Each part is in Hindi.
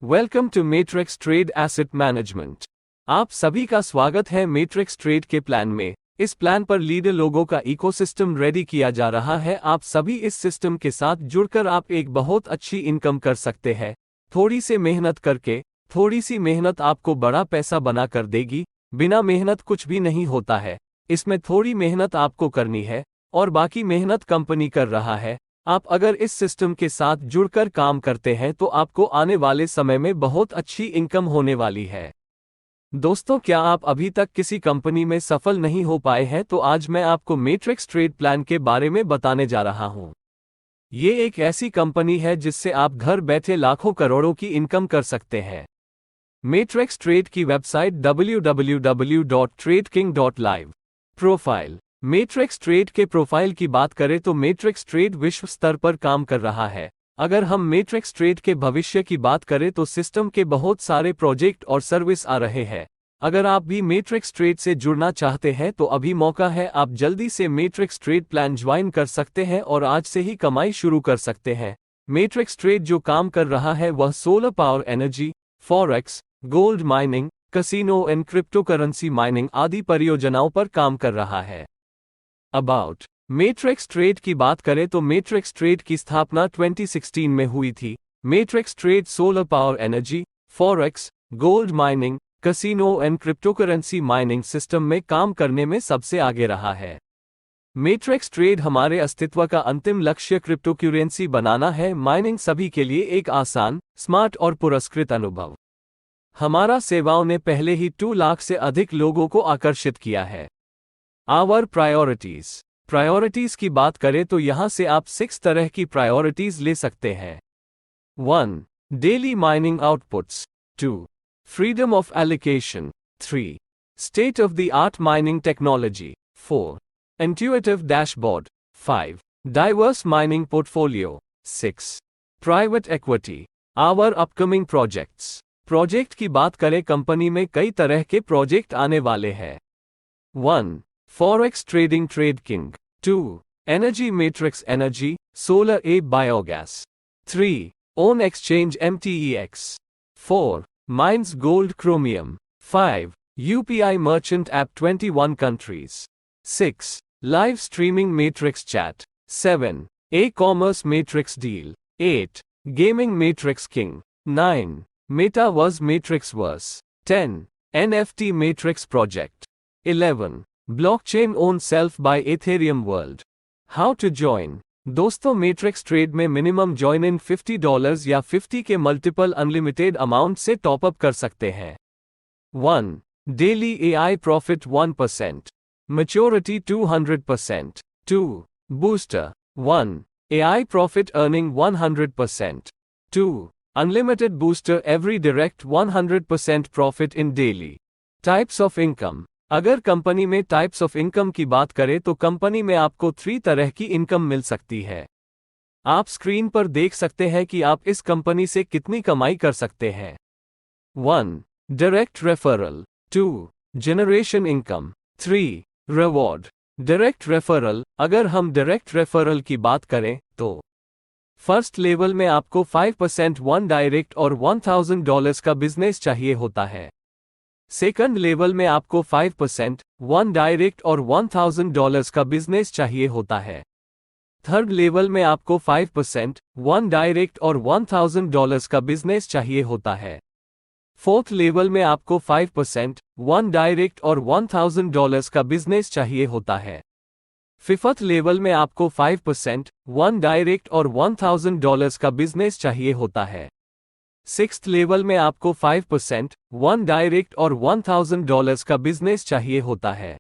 Welcome to Matrix Trade asset management. आप सभी का स्वागत है मैट्रिक्स ट्रेड के प्लान में। इस प्लान पर लीडर लोगों का इकोसिस्टम रेडी किया जा रहा है। आप सभी इस सिस्टम के साथ जुड़कर आप एक बहुत अच्छी इनकम कर सकते हैं। थोड़ी सी मेहनत करके, थोड़ी सी मेहनत आपको बड़ा पैसा बना कर देगी। बिना मेहनत कुछ भी नहीं होता है। इसमें थोड़ी मेहनत आपको करनी है और बाकी मेहनत कंपनी कर रहा है। आप अगर इस सिस्टम के साथ जुड़कर काम करते हैं तो आपको आने वाले समय में बहुत अच्छी इनकम होने वाली है। दोस्तों, क्या आप अभी तक किसी कंपनी में सफल नहीं हो पाए हैं तो आज मैं आपको मैट्रिक्स ट्रेड प्लान के बारे में बताने जा रहा हूं। ये एक ऐसी कंपनी है जिससे आप घर बैठे लाखों करोड़ों की इनकम कर सकते हैं। मैट्रिक्स ट्रेड की website www.tradeking.live। Profile. Matrix trade के प्रोफाइल की बात करें तो मैट्रिक्स ट्रेड विश्व स्तर पर काम कर रहा है। अगर हम मैट्रिक्स ट्रेड के भविष्य की बात करें तो सिस्टम के बहुत सारे प्रोजेक्ट और सर्विस आ रहे हैं। अगर आप भी मैट्रिक्स ट्रेड से जुड़ना चाहते हैं तो अभी मौका है। आप जल्दी से मैट्रिक्स ट्रेड प्लान ज्वाइन कर सकते हैं और आज से ही कमाई शुरू कर सकते हैं। मैट्रिक्स ट्रेड जो काम कर रहा है वह solar power energy, forex, gold mining, casino and cryptocurrency mining आदि परियोजनाओं पर काम कर रहा है। अबाउट मैट्रिक्स ट्रेड की बात करें तो मैट्रिक्स ट्रेड की स्थापना 2016 में हुई थी। Matrix trade solar power energy, forex, gold mining, casino and cryptocurrency mining system में काम करने में सबसे आगे रहा है। मैट्रिक्स ट्रेड हमारे अस्तित्व का अंतिम लक्ष्य क्रिप्टोकरेंसी बनाना है। माइनिंग सभी के लिए एक आसान, स्मार्ट और पुरस्कृत अनुभव। हमारा सेवाओं ने पहले ही 2 लाख से अधिक लोगों को आकर्षित किया है। आवर प्रायोरिटीज की बात करें तो यहां से आप 6 तरह की प्रायोरिटीज ले सकते हैं। 1. Daily mining outputs. 2. Freedom of allocation. 3. State of the art mining technology. 4. Intuitive dashboard. 5. Diverse mining portfolio. 6. Private equity. Our upcoming project की बात करें, कंपनी में कई तरह के प्रोजेक्ट आने वाले हैं। 1. Forex trading TradeKing. 2. Energy Matrix Energy, Solar A Biogas. 3. Own Exchange MTEX. 4. Mines Gold Chromium. 5. UPI Merchant App 21 countries. 6. Live Streaming Matrix Chat. 7. E-commerce Matrix Deal. 8. Gaming Matrix King. 9. Metaverse Matrix Verse. 10. NFT Matrix Project. 11. Blockchain own self by Ethereum world. How to join. दोस्तों, मैट्रिक्स ट्रेड में मिनिमम ज्वाइन इन $50 या 50 के मल्टीपल अनलिमिटेड अमाउंट से टॉपअप कर सकते हैं। 1. Daily AI profit 1%। Maturity 200%। 2. Booster. 1. AI profit earning 100%। 2. Unlimited booster every direct 100% profit in daily. Types of income. अगर कंपनी में टाइप्स ऑफ इनकम की बात करें तो कंपनी में आपको 3 तरह की इनकम मिल सकती है। आप स्क्रीन पर देख सकते हैं कि आप इस कंपनी से कितनी कमाई कर सकते हैं। 1. Direct referral. 2. Generation income. 3. Reward. Direct referral. अगर हम डायरेक्ट रेफरल की बात करें तो फर्स्ट लेवल में आपको 5% 1 डायरेक्ट और $1000 का बिजनेस चाहिए होता है। सेकंड लेवल में आपको 5%, 1 डायरेक्ट और $1000 का बिजनेस चाहिए होता है। थर्ड लेवल में आपको 5%, 1 डायरेक्ट और $1000 का बिजनेस चाहिए होता है। फोर्थ लेवल में आपको 5%, 1 डायरेक्ट और $1000 का बिजनेस चाहिए होता है। फिफ्थ लेवल में आपको 5%, 1 डायरेक्ट और $1000 का बिजनेस चाहिए होता है। सिक्स्थ लेवल में आपको 5%, 1 डायरेक्ट और $1000 का बिजनेस चाहिए होता है।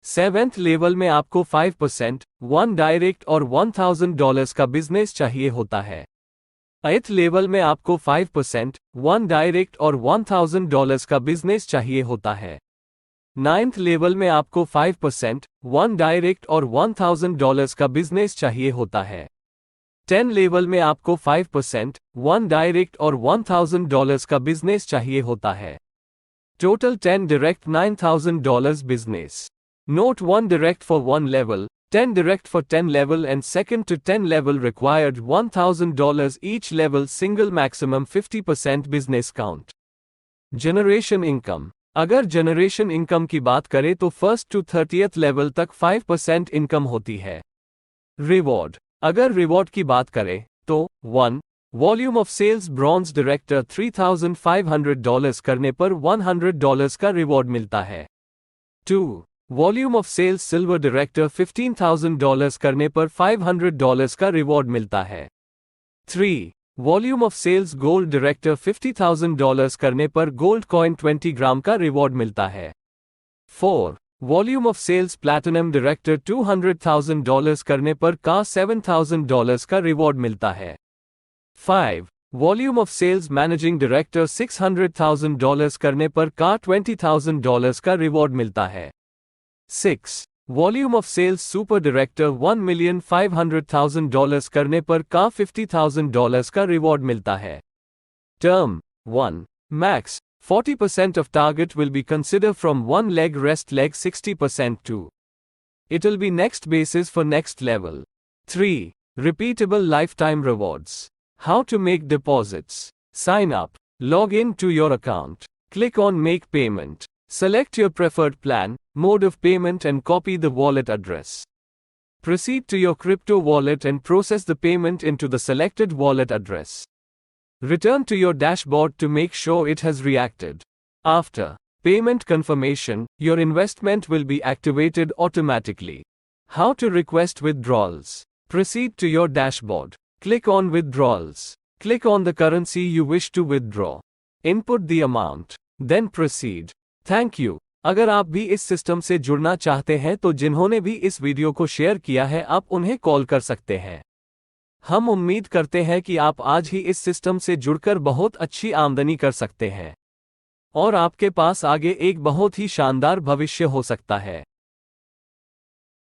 सेवेंथ लेवल में आपको 5%, 1 डायरेक्ट और $1000 का बिजनेस चाहिए होता है। एथ लेवल में आपको 5%, 1 डायरेक्ट और $1000 का बिजनेस चाहिए होता है। नाइन्थ लेवल में आपको 5%, 1 डायरेक्ट और $1000 का बिजनेस चाहिए होता है। 10 लेवल में आपको 5%, 1 डायरेक्ट और $1000 का बिजनेस चाहिए होता है। Total 10 direct $9000 business. Note 1 direct for 1 level, 10 direct for 10 level and second to 10 level required $1,000 each level single maximum 50% business count. Generation income. अगर जनरेशन इनकम की बात करें तो फर्स्ट टू 30th लेवल तक 5% इनकम होती है। रिवॉर्ड। अगर रिवॉर्ड की बात करें तो 1. Volume of sales bronze director $3,500 करने पर $100 का रिवॉर्ड मिलता है। 2. Volume of sales silver director $15,000 करने पर $500 का रिवॉर्ड मिलता है। 3. Volume of sales gold director $50,000 करने पर गोल्ड कॉइन 20 ग्राम का रिवॉर्ड मिलता है। 4. Volume of sales platinum director $200,000 करने पर का $7,000 का रिवॉर्ड मिलता है। 5. Volume of sales managing director $600,000 करने पर का $20,000 का रिवॉर्ड मिलता है। 6. Volume of sales super director $1,500,000 करने पर का $50,000 का रिवॉर्ड मिलता है। Term 1. Max 40% of target will be considered from one leg rest leg 60% to. It will be next basis for next level. 3. Repeatable lifetime rewards. How to make deposits. Sign up. Log in to your account. Click on make payment. Select your preferred plan, mode of payment and copy the wallet address. Proceed to your crypto wallet and process the payment into the selected wallet address. Return to your dashboard to make sure it has reacted. After payment confirmation, your investment will be activated automatically. How to request withdrawals. Proceed to your dashboard. Click on withdrawals. Click on the currency you wish to withdraw. Input the amount. Then proceed. Thank you. अगर आप भी इस सिस्टम से जुड़ना चाहते हैं तो जिन्होंने भी इस वीडियो को शेयर किया है आप उन्हें कॉल कर सकते हैं। हम उम्मीद करते हैं कि आप आज ही इस सिस्टम से जुड़कर बहुत अच्छी आमदनी कर सकते हैं और आपके पास आगे एक बहुत ही शानदार भविष्य हो सकता है।